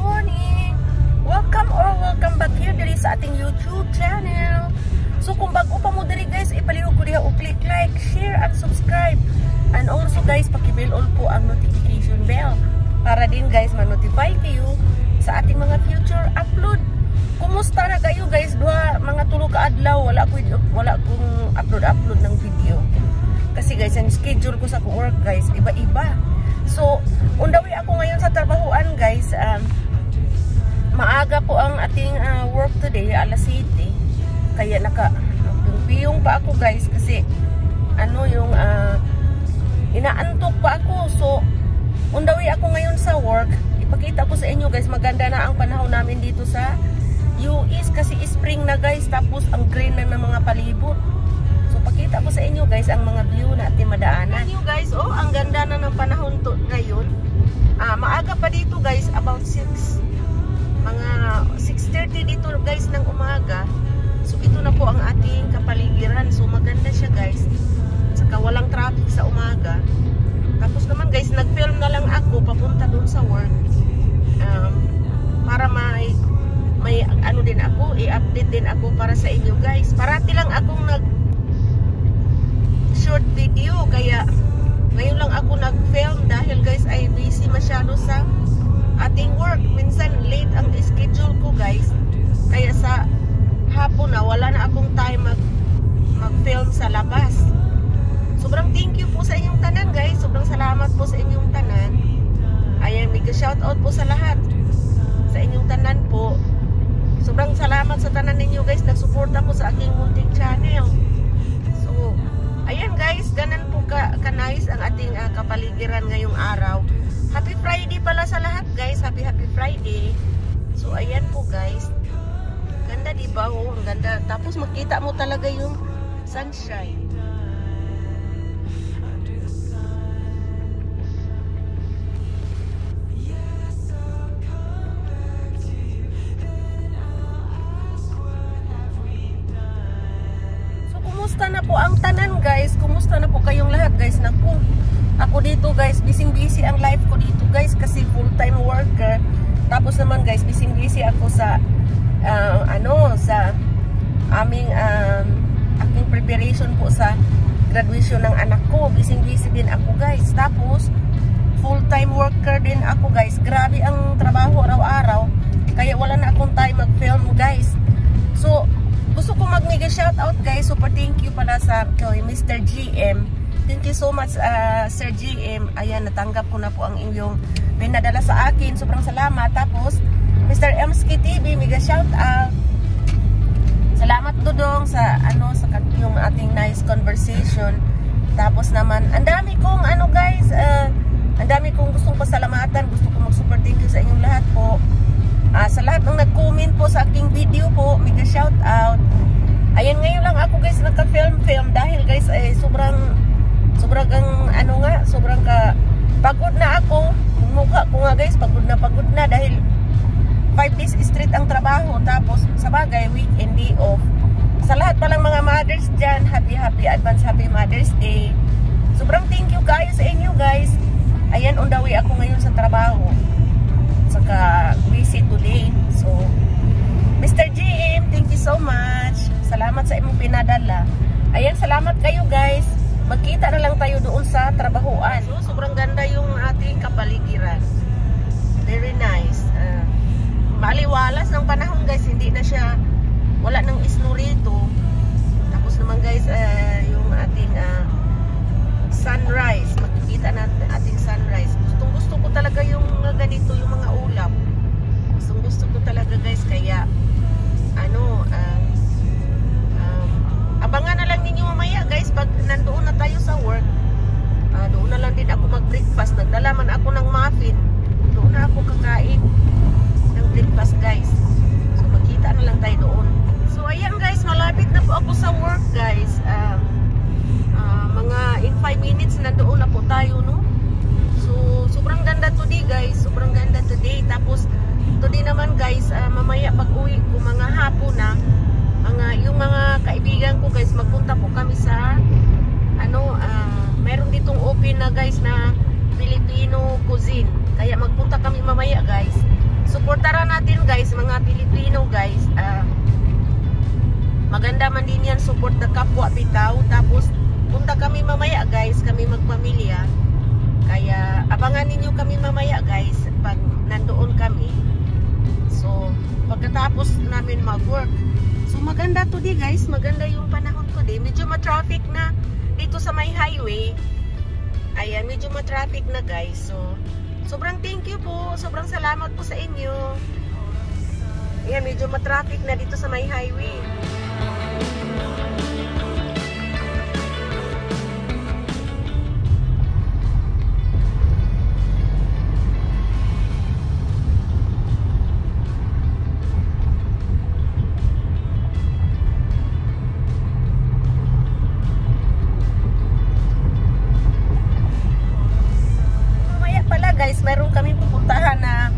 morning! Welcome back here diri sa ating YouTube channel. So kung bago pa mo diri guys, ipalihog ko diha o click like, share and subscribe. And also guys, paki-bell on po ang notification bell para din guys ma-notify kayo sa ating mga future upload. Kumusta na kayo guys? Mga tulo ka adlaw wala akong upload ng video. Kasi guys, ang schedule ko sa work guys, iba-iba. So, undawi ako ngayon sa trabahoan guys. Maaga po ang ating work today, alas 7. Kaya naka-piyong pa ako guys kasi yung inaantok pa ako. So, undawi ako ngayon sa work. Ipakita ko sa inyo guys, maganda na ang panahon namin dito sa US kasi spring na guys, tapos ang green na ng mga palibot. So pakita ko sa inyo guys ang mga view na ating madaanan. Inyo guys, ang ganda na ng panahon to ngayon. Maaga pa dito guys, about 6. Mga 6:30 dito guys ng umaga. So ito na po ang ating kapaligiran. So maganda siya guys. Saka walang traffic sa umaga. Tapos naman guys, nag-film na lang ako papunta doon sa work. Para may ano din ako, i-update din ako para sa inyo guys. Parati lang akong short video, kaya ngayon lang ako nag-film dahil guys ay busy masyado sa ating work. Minsan late ang schedule ko guys, kaya sa hapon na wala na akong time mag-film sa labas. Sobrang thank you po sa inyong tanan guys, sobrang salamat po sa inyong tanan. Ayan, mega shoutout po sa lahat sa inyong tanan po. Sobrang salamat sa tanan ninyo guys, nagsuporta po sa aking munting channel. So ayan guys, ganan po ka-nice ang ating kapaligiran ngayong araw. Happy Friday pala sa lahat guys. Happy Friday. So ayan po guys. Ganda diba? Ang ganda. Tapos makita mo talaga yung sunshine. Kumusta na po ang tanan guys? Kumusta na po kayong lahat guys? Naku, ako dito guys, busy ang life ko dito guys kasi full-time worker. Tapos naman guys, busy ako sa sa aming aking preparation po sa graduation ng anak ko. Busy din ako guys. Tapos full-time worker din ako guys. Grabe ang trabaho araw-araw. Kaya wala na akong time mag-film guys. So gusto ko mag-mega shoutout guys. Super thank you pala sa Mr. GM. Thank you so much Sir GM. Ayan, natanggap ko na po ang inyong pinadala sa akin. Sobrang salamat. Tapos Mr. MSK TV, mega shoutout. Salamat Dudong sa sa yung ating nice conversation. Tapos naman ang dami kong guys, ang dami kong gustong pasalamatan. Gusto ko mag-super thank you sa inyong lahat po. Sa lahat ng nag-comment po sa aking video po, mega shout out. Ayan, ngayon lang ako guys nagka-film dahil guys sobrang pagod na ako. Yung mukha ko nga guys, pagod na dahil 5 days straight ang trabaho. Tapos sa bagay, weekend day off. Sa lahat palang mga mothers dyan, advance happy Mother's Day. Sobrang thank you kayo sa inyo guys. Ayan, on the way ako ngayon sa trabaho. Saka busy today. So Mr. GM, thank you so much. Salamat sa imong pinadala. Ayan, salamat kayo guys. Magkita na lang tayo doon sa trabahoan. So sobrang ganda yung ating kapaligiran. Very nice. Maliwalas ng panahon guys. Hindi na siya, wala nang snow rito. Tapos naman guys, yung ating sunrise. Makikita natin ating sunrise. Gusto ko talaga yung ganito, yung mga ulap. Gusto ko talaga guys, kaya abangan na lang ninyo mamaya guys pag nandoon na tayo sa work. Doon na lang din ako mag-breakfast. Nagdala man ako ng muffin. Doon na ako kakain ng breakfast guys. So magkita na lang tayo doon. So ayan guys, malapit na po ako sa work guys. Mga in 5 minutes nandoon na po tayo, no? So sobrang ganda today guys. Sobrang ganda today. Tapos today naman guys, mamaya pag uwi ko mga hapon na, yung mga kaibigan ko guys, magpunta po kami sa meron ditong open na guys na Filipino cuisine. Kaya magpunta kami mamaya guys. So Suportaran natin guys, mga Pilipino guys. Maganda man din yan, support na kapwa bitaw. Tapos punta kami mamaya guys, kami magpamilya. Kaya abangan ninyo kami mamaya guys pag nandoon kami. So pagkatapos namin mag-work. So maganda today guys, maganda yung panahon today. Medyo ma-traffic na dito sa may highway. Ayan, medyo ma-traffic na guys. So sobrang thank you po, sobrang salamat po sa inyo. Ayan, medyo ma-traffic na dito sa may highway. Guys, meron kami pupuntahan na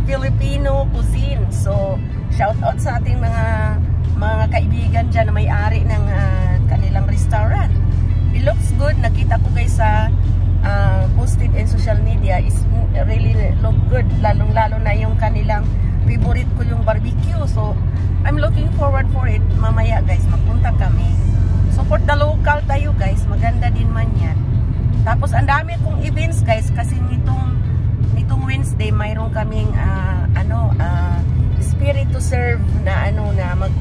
Filipino cuisine. So, shout out sa ating mga kaibigan dyan na may-ari ng kanilang restaurant. It looks good. Nakita ko guys sa posted in social media. Is really look good. Lalong-lalo na yung kanilang favorite ko yung barbecue. So, I'm looking forward for it. Mamaya guys, magpunta kami. Support the local tayo guys. Maganda din man yan. Tapos, ang dami kong events guys kasi nitong Wednesday mayroon kaming Spirit to Serve na mag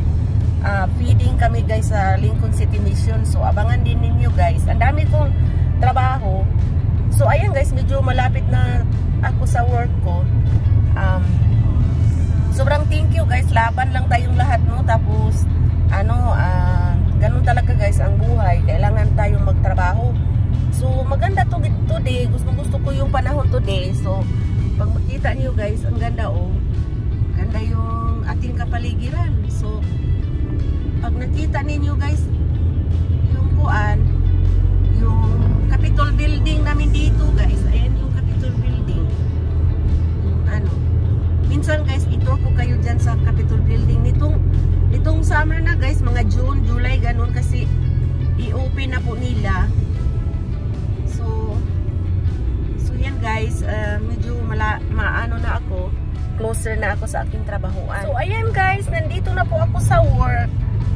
feeding kami guys sa Lincoln City Mission. So abangan din ninyo guys. Ang dami kong trabaho. So ayan guys, medyo malapit na ako sa work ko. Sobrang thank you guys. Laban lang tayong lahat, no? Tapos ganun talaga guys ang buhay. Kailangan tayong magtrabaho. So maganda today. Gusto ko yung panahon today. So pag makita niyo guys, ang ganda ganda yung ating kapaligiran. So pag nakita ninyo guys yung yung Capitol building namin dito guys. Ayan yung Capitol building. Minsan guys, ito ko kayo dyan sa Capitol building nitong summer na guys, mga June, July ganun kasi i-open na po nila. So yan guys, medyo maano na ako, closer na ako sa aking trabahuan. So ayan guys, nandito na po ako sa work.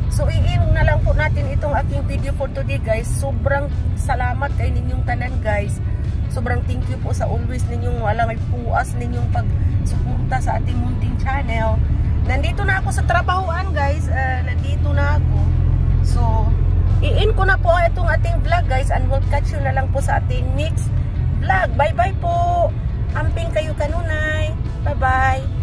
So i-end na lang po natin itong aking video for today guys. Sobrang salamat kay ninyong tanan guys. Sobrang thank you po sa always ninyong walang puas ninyong pagsuporta sa ating munting channel. Nandito na ako sa trabahuan guys. Nandito na ako. So i-end ko na po itong ating vlog guys, and we'll catch you na lang po sa ating next vlog. Bye bye po. Amping kayo kanunay. Bye bye.